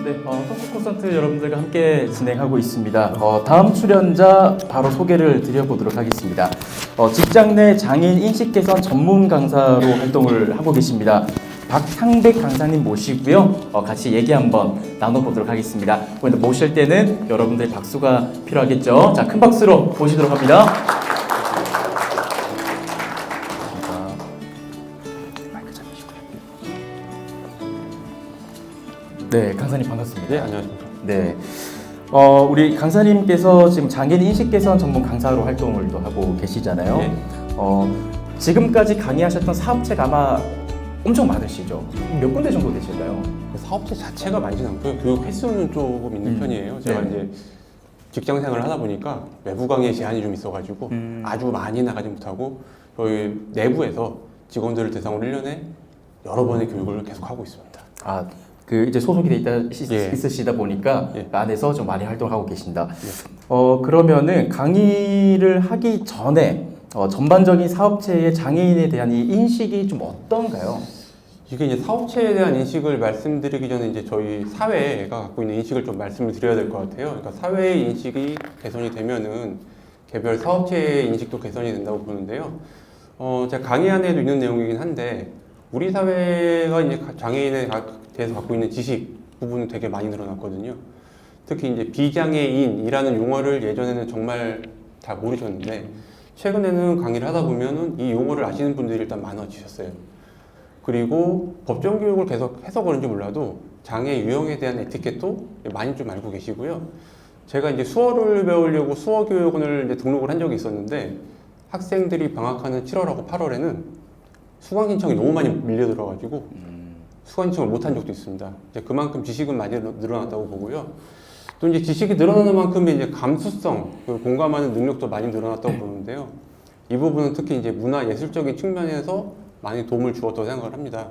네, 토크 콘서트 여러분들과 함께 진행하고 있습니다. 다음 출연자 바로 소개를 드려보도록 하겠습니다. 직장 내 장애인 인식 개선 전문 강사로 활동을 하고 계십니다. 박상백 강사님 모시고요. 같이 얘기 한번 나눠보도록 하겠습니다. 오늘 모실 때는 여러분들 박수가 필요하겠죠. 자, 큰 박수로 모시도록 합니다. 네, 강사님 반갑습니다. 네, 안녕하십니까. 네, 우리 강사님께서 지금 장애인 인식 개선 전문 강사로 활동을 또 하고 계시잖아요. 네. 지금까지 강의하셨던 사업체가 아마 엄청 많으시죠? 몇 군데 정도 되실까요? 사업체 자체가 많지는 않고요. 교육 횟수는 조금 있는 편이에요. 제가 네. 이제 직장 생활을 하다 보니까 외부 강의 제한이 좀 있어가지고 아주 많이 나가지 못하고 저희 내부에서 직원들을 대상으로 1년에 여러 번의 교육을 계속 하고 있습니다. 아, 이제 소속이 돼 예. 있으시다 보니까 예. 그 안에서 좀 많이 활동하고 계신다. 예. 그러면은 강의를 하기 전에 전반적인 사업체의 장애인에 대한 이 인식이 좀 어떤가요? 이게 이제 사업체에 대한 인식을 말씀드리기 전에 이제 저희 사회가 갖고 있는 인식을 좀 말씀을 드려야 될 것 같아요. 그러니까 사회의 인식이 개선이 되면은 개별 사업체의 인식도 개선이 된다고 보는데요. 제가 강의 안에도 있는 내용이긴 한데 우리 사회가 이제 장애인에 대해서 갖고 있는 지식 부분은 되게 많이 늘어났거든요. 특히 이제 비장애인이라는 용어를 예전에는 정말 다 모르셨는데 최근에는 강의를 하다 보면은 이 용어를 아시는 분들이 일단 많아지셨어요. 그리고 법정 교육을 계속 해서 그런지 몰라도 장애 유형에 대한 에티켓도 많이 좀 알고 계시고요. 제가 이제 수어를 배우려고 수어 교육원을 이제 등록을 한 적이 있었는데 학생들이 방학하는 7월하고 8월에는 수강 신청이 너무 많이 밀려들어가지고 수강 신청을 못한 적도 있습니다. 이제 그만큼 지식은 많이 늘어났다고 보고요. 또 이제 지식이 늘어나는 만큼 이제 감수성, 공감하는 능력도 많이 늘어났다고 보는데요. 이 부분은 특히 이제 문화 예술적인 측면에서 많이 도움을 주었다고 생각을 합니다.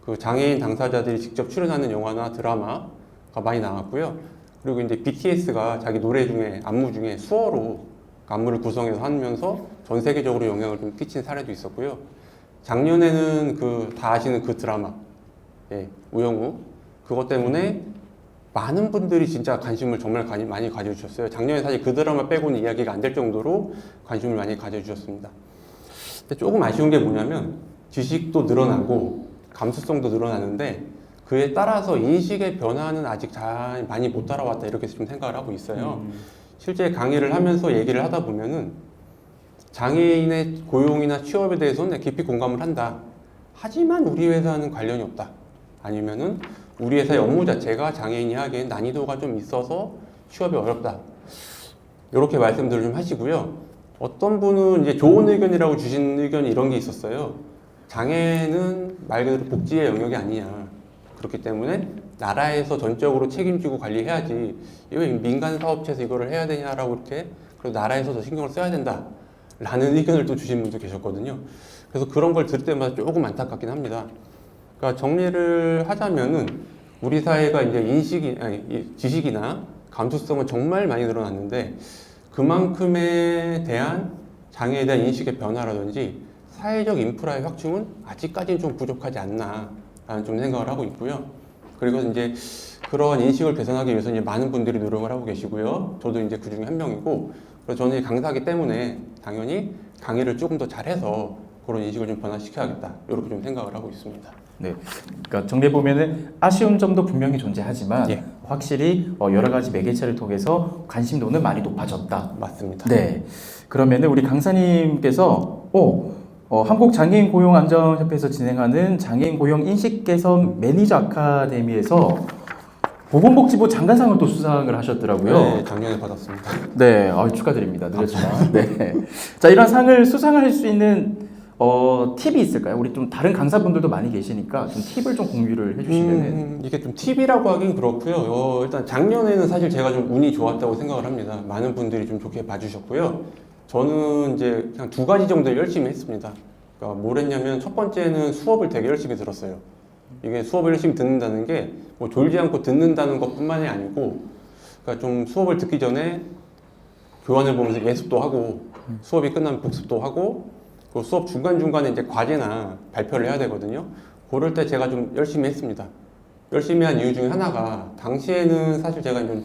그 장애인 당사자들이 직접 출연하는 영화나 드라마가 많이 나왔고요. 그리고 이제 BTS가 자기 노래 중에 안무 중에 수어로 안무를 구성해서 하면서 전 세계적으로 영향을 좀 끼친 사례도 있었고요. 작년에는 다 아시는 그 드라마, 예, 우영우, 그것 때문에 많은 분들이 진짜 관심을 정말 많이 가져주셨어요. 작년에 사실 그 드라마 빼고는 이야기가 안 될 정도로 관심을 많이 가져주셨습니다. 근데 조금 아쉬운 게 뭐냐면 지식도 늘어나고 감수성도 늘어나는데 그에 따라서 인식의 변화는 아직 잘 많이 못 따라왔다 이렇게 좀 생각을 하고 있어요. 실제 강의를 하면서 얘기를 하다 보면은 장애인의 고용이나 취업에 대해서는 깊이 공감을 한다. 하지만 우리 회사는 관련이 없다. 아니면은 우리 회사의 업무 자체가 장애인이 하기엔 난이도가 좀 있어서 취업이 어렵다. 이렇게 말씀들을 좀 하시고요. 어떤 분은 이제 좋은 의견이라고 주신 의견이 이런 게 있었어요. 장애는 말 그대로 복지의 영역이 아니냐. 그렇기 때문에 나라에서 전적으로 책임지고 관리해야지. 왜 민간 사업체에서 이거를 해야 되냐라고 이렇게 그래서 나라에서 더 신경을 써야 된다. 라는 의견을 또 주신 분도 계셨거든요. 그래서 그런 걸 들을 때마다 조금 안타깝긴 합니다. 그러니까 정리를 하자면은 우리 사회가 이제 지식이나 감수성은 정말 많이 늘어났는데 그만큼에 대한 장애에 대한 인식의 변화라든지 사회적 인프라의 확충은 아직까지는 좀 부족하지 않나 라는 좀 생각을 하고 있고요. 그리고 이제 그러한 인식을 개선하기 위해서 이제 많은 분들이 노력을 하고 계시고요. 저도 이제 그 중에 한 명이고, 그래서 저는 강사이기 때문에 당연히 강의를 조금 더 잘해서 그런 인식을 좀 변화시켜야겠다. 이렇게 좀 생각을 하고 있습니다. 네, 그러니까 정리해 보면은 아쉬운 점도 분명히 존재하지만 예. 확실히 여러 가지 매개체를 통해서 관심도는 많이 높아졌다. 맞습니다. 네, 그러면은 우리 강사님께서 한국장애인고용안전협회에서 진행하는 장애인 고용 인식 개선 매니저 아카데미에서 보건복지부 장관상을 또 수상을 하셨더라고요. 네, 작년에 받았습니다. 네, 축하드립니다. 늦었지만. 네. 자, 이런 상을 수상할 수 있는 팁이 있을까요? 우리 좀 다른 강사분들도 많이 계시니까 좀 팁을 좀 공유를 해주시면은. 이게 좀 팁이라고 하긴 그렇고요. 일단 작년에는 사실 제가 좀 운이 좋았다고 생각을 합니다. 많은 분들이 좀 좋게 봐주셨고요. 저는 이제 그냥 두 가지 정도 열심히 했습니다. 그러니까 뭘 했냐면 첫 번째는 수업을 되게 열심히 들었어요. 이게 수업을 열심히 듣는다는 게 뭐 졸지 않고 듣는다는 것뿐만이 아니고, 그러니까 좀 수업을 듣기 전에 교환을 보면서 예습도 하고 수업이 끝나면 복습도 하고, 그 수업 중간중간에 이제 과제나 발표를 해야 되거든요. 그럴 때 제가 좀 열심히 했습니다. 열심히 한 이유 중에 하나가 당시에는 사실 제가 좀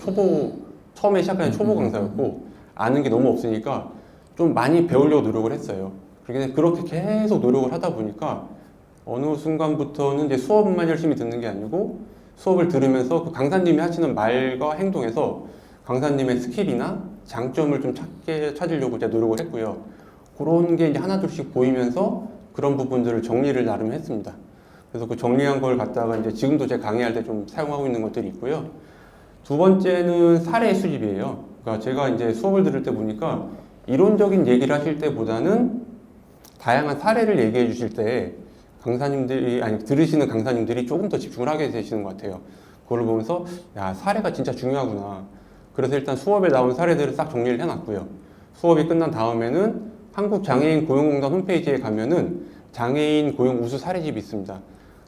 처음에 시작한 초보 강사였고 아는 게 너무 없으니까 좀 많이 배우려고 노력을 했어요. 그렇게 계속 노력을 하다 보니까 어느 순간부터는 이제 수업만 열심히 듣는 게 아니고 수업을 들으면서 그 강사님이 하시는 말과 행동에서 강사님의 스킬이나 장점을 좀 찾으려고 제가 노력을 했고요. 그런 게 이제 하나둘씩 보이면서 그런 부분들을 정리를 나름 했습니다. 그래서 그 정리한 걸 갖다가 이제 지금도 제가 강의할 때 좀 사용하고 있는 것들이 있고요. 두 번째는 사례 수집이에요. 그러니까 제가 이제 수업을 들을 때 보니까 이론적인 얘기를 하실 때보다는 다양한 사례를 얘기해 주실 때 들으시는 강사님들이 조금 더 집중을 하게 되시는 것 같아요. 그걸 보면서, 야, 사례가 진짜 중요하구나. 그래서 일단 수업에 나온 사례들을 싹 정리를 해놨고요. 수업이 끝난 다음에는 한국장애인 고용공단 홈페이지에 가면은 장애인 고용 우수 사례집이 있습니다.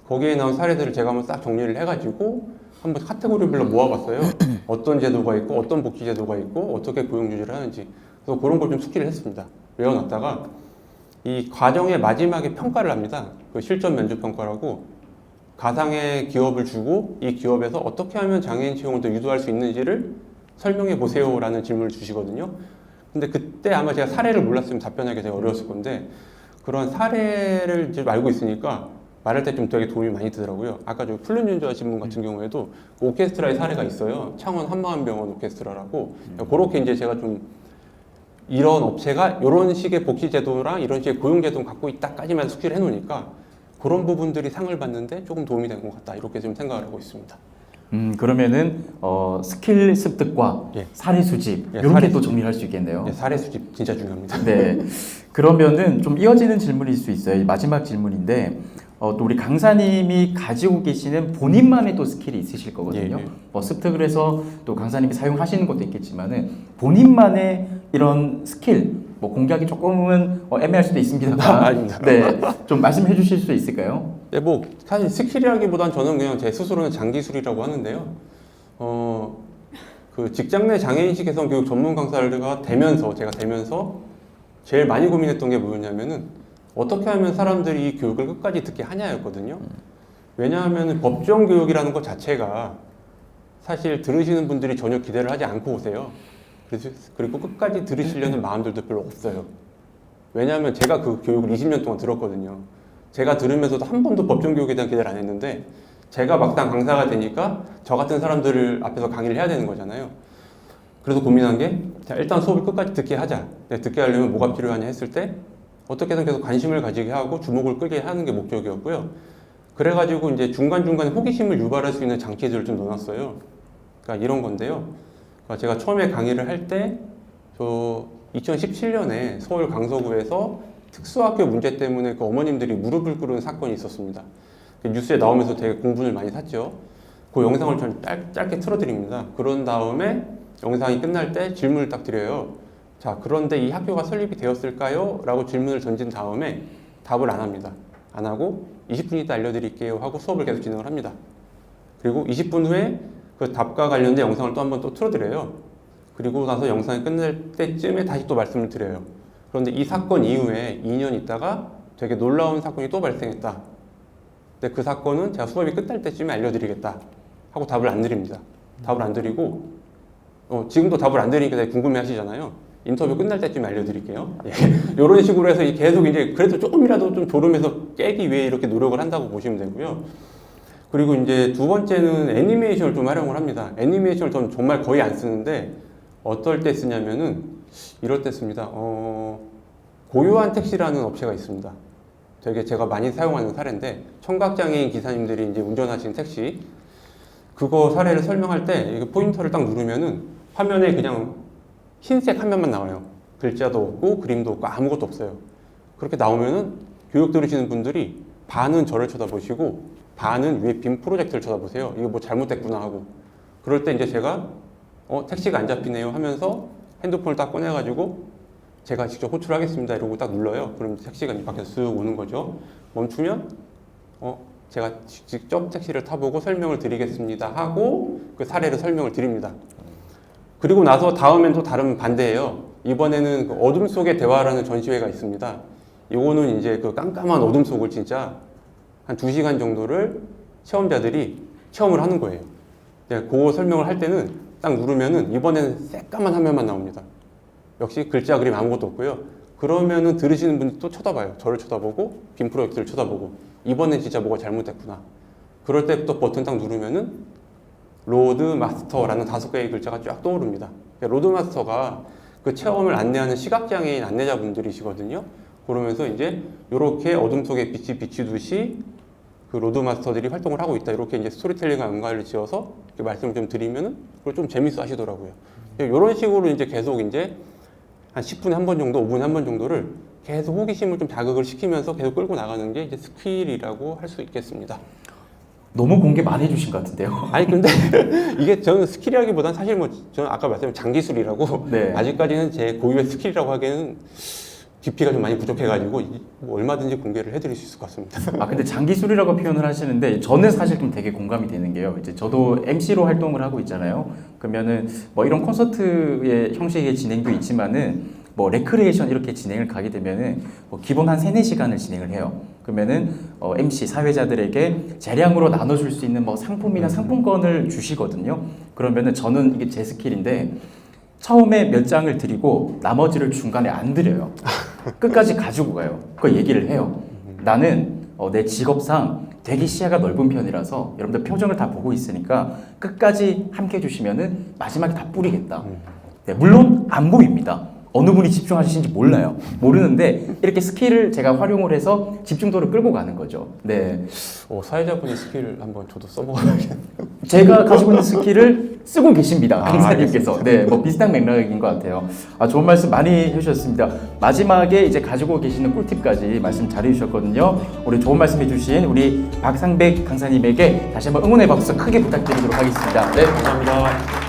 거기에 나온 사례들을 제가 한번 싹 정리를 해가지고 한번 카테고리별로 모아봤어요. 어떤 제도가 있고, 어떤 복지 제도가 있고, 어떻게 고용 유지를 하는지. 그래서 그런 걸 좀 숙지를 했습니다. 외워놨다가 이 과정의 마지막에 평가를 합니다. 그 실전 면접 평가라고 가상의 기업을 주고 이 기업에서 어떻게 하면 장애인 채용을 더 유도할 수 있는지를 설명해 보세요라는 질문을 주시거든요. 근데 그때 아마 제가 사례를 몰랐으면 답변하기 되게 어려웠을 건데 그런 사례를 이제 알고 있으니까 말할 때 좀 되게 도움이 많이 되더라고요. 아까 저 플룻 연주하신 분 같은 경우에도 그 오케스트라의 사례가 있어요. 창원 한마음병원 오케스트라라고. 그렇게 이제 제가 좀 이런 업체가 이런 식의 복지제도랑 이런 식의 고용제도를 갖고 있다까지만 숙지를 해놓으니까 그런 부분들이 상을 받는데 조금 도움이 된 것 같다. 이렇게 좀 생각을 하고 있습니다. 그러면은 스킬 습득과 예. 사례 수집 예, 이런 사례 게 또 수집. 정리를 할 수 있겠네요. 네, 사례 수집 진짜 중요합니다. 네. 그러면은 좀 이어지는 질문일 수 있어요. 이 마지막 질문인데 또 우리 강사님이 가지고 계시는 본인만의 또 스킬이 있으실 거거든요. 예, 예. 뭐 습득을 해서 또 강사님이 사용하시는 것도 있겠지만은 본인만의 이런 스킬 뭐 공개하기 조금은 애매할 수도 있습니다만 아닙니다. 네, 좀 말씀해 주실 수 있을까요? 네, 뭐 사실 스킬이라기보단 저는 그냥 제 스스로는 장기술이라고 하는데요. 그 직장 내 장애인식 개선 교육 전문 강사가 되면서 제가 제일 많이 고민했던 게 뭐였냐면은 어떻게 하면 사람들이 이 교육을 끝까지 듣게 하냐였거든요. 왜냐하면 법정 교육이라는 것 자체가 사실 들으시는 분들이 전혀 기대를 하지 않고 오세요. 그리고 끝까지 들으시려는 마음들도 별로 없어요. 왜냐하면 제가 그 교육을 20년 동안 들었거든요. 제가 들으면서도 한 번도 법정 교육에 대한 기대를 안 했는데 제가 막상 강사가 되니까 저 같은 사람들을 앞에서 강의를 해야 되는 거잖아요. 그래서 고민한 게 자, 일단 수업을 끝까지 듣게 하자. 듣게 하려면 뭐가 필요하냐 했을 때 어떻게든 계속 관심을 가지게 하고 주목을 끄게 하는 게 목적이었고요. 그래가지고 이제 중간중간에 호기심을 유발할 수 있는 장치들을 좀 넣어놨어요. 그러니까 이런 건데요. 그러니까 제가 처음에 강의를 할 때 저 2017년에 서울 강서구에서 특수학교 문제 때문에 그 어머님들이 무릎을 꿇은 사건이 있었습니다. 뉴스에 나오면서 되게 공분을 많이 샀죠. 그 영상을 좀 짧게 틀어드립니다. 그런 다음에 영상이 끝날 때 질문을 딱 드려요. 자, 그런데 이 학교가 설립이 되었을까요? 라고 질문을 던진 다음에 답을 안 합니다. 안 하고 20분 있다 알려드릴게요 하고 수업을 계속 진행을 합니다. 그리고 20분 후에 그 답과 관련된 영상을 또 한 번 또 틀어드려요. 그리고 나서 영상이 끝날 때쯤에 다시 또 말씀을 드려요. 그런데 이 사건 이후에 2년 있다가 되게 놀라운 사건이 또 발생했다. 근데 그 사건은 제가 수업이 끝날 때쯤에 알려드리겠다 하고 답을 안 드립니다. 답을 안 드리고 지금도 답을 안 드리니까 되게 궁금해 하시잖아요. 인터뷰 끝날 때쯤에 알려드릴게요. 이런 식으로 해서 계속 이제 그래도 조금이라도 좀 졸음해서 깨기 위해 이렇게 노력을 한다고 보시면 되고요. 그리고 이제 두 번째는 애니메이션을 좀 활용을 합니다. 애니메이션을 저는 정말 거의 안 쓰는데 어떨 때 쓰냐면은 이럴 때 씁니다. 고요한 택시라는 업체가 있습니다. 되게 제가 많이 사용하는 사례인데 청각장애인 기사님들이 이제 운전하시는 택시 그거 사례를 설명할 때 포인터를 딱 누르면은 화면에 그냥 흰색 화면만 나와요. 글자도 없고 그림도 없고 아무것도 없어요. 그렇게 나오면은 교육 들으시는 분들이 반은 저를 쳐다보시고 반은 위에 빔 프로젝터를 쳐다보세요. 이거 뭐 잘못됐구나 하고. 그럴 때 이제 제가 택시가 안 잡히네요 하면서 핸드폰을 딱 꺼내가지고 제가 직접 호출하겠습니다 이러고 딱 눌러요. 그럼 택시가 이제 밖에서 쓱 오는 거죠. 멈추면 제가 직접 택시를 타보고 설명을 드리겠습니다 하고 그 사례를 설명을 드립니다. 그리고 나서 다음엔 또 다른 반대예요. 이번에는 그 어둠 속의 대화라는 전시회가 있습니다. 이거는 이제 그 깜깜한 어둠 속을 진짜 한 2시간 정도를 체험자들이 체험을 하는 거예요. 그거 설명을 할 때는 딱 누르면은 이번에는 새까만 화면만 나옵니다. 역시 글자 그림 아무것도 없고요. 그러면은 들으시는 분이 또 쳐다봐요. 저를 쳐다보고 빔 프로젝트를 쳐다보고 이번엔 진짜 뭐가 잘못됐구나. 그럴 때부터 버튼 딱 누르면은 로드 마스터라는 5개의 글자가 쫙 떠오릅니다. 로드 마스터가 그 체험을 안내하는 시각장애인 안내자분들이시거든요. 그러면서 이제 이렇게 어둠 속에 빛이 비추듯이 그 로드 마스터들이 활동을 하고 있다. 이렇게 이제 스토리텔링과 연관을 지어서 이렇게 말씀을 좀 드리면은 그걸 좀 재밌어 하시더라고요. 이런 식으로 이제 계속 이제 한 10분에 한 번 정도, 5분에 한 번 정도를 계속 호기심을 좀 자극을 시키면서 계속 끌고 나가는 게 이제 스킬이라고 할 수 있겠습니다. 너무 공개 많이 해주신 것 같은데요. 아니 근데 이게 저는 스킬이라기보다는 사실 뭐 저는 아까 말씀드린 장기술이라고 네. 아직까지는 제 고유의 스킬이라고 하기에는 깊이가 좀 많이 부족해가지고 뭐 얼마든지 공개를 해드릴 수 있을 것 같습니다. 아 근데 장기술이라고 표현을 하시는데 저는 사실 좀 되게 공감이 되는 게요. 이제 저도 MC로 활동을 하고 있잖아요. 그러면은 뭐 이런 콘서트의 형식의 진행도 있지만은 뭐 레크레이션 이렇게 진행을 가게 되면은 뭐 기본 한 3-4시간을 진행을 해요. 그러면은 MC 사회자들에게 재량으로 나눠줄 수 있는 뭐 상품이나 상품권을 주시거든요. 그러면은 저는 이게 제 스킬인데 처음에 몇 장을 드리고 나머지를 중간에 안 드려요. 끝까지 가지고 가요. 그거 얘기를 해요. 나는 내 직업상 되게 시야가 넓은 편이라서 여러분들 표정을 다 보고 있으니까 끝까지 함께 해주시면은 마지막에 다 뿌리겠다. 네, 물론 안 보입니다. 어느 분이 집중하시는지 몰라요. 모르는데 이렇게 스킬을 제가 활용을 해서 집중도를 끌고 가는 거죠. 네, 사회자분의 스킬을 한번 저도 써먹어야겠네요. 제가 가지고 있는 스킬을 쓰고 계십니다. 아, 강사님께서. 네, 뭐 비슷한 맥락인 것 같아요. 아, 좋은 말씀 많이 해주셨습니다. 마지막에 이제 가지고 계시는 꿀팁까지 말씀 잘해주셨거든요. 우리 좋은 말씀 해주신 우리 박상백 강사님에게 다시 한번 응원의 박수 크게 부탁드리도록 하겠습니다. 네, 감사합니다.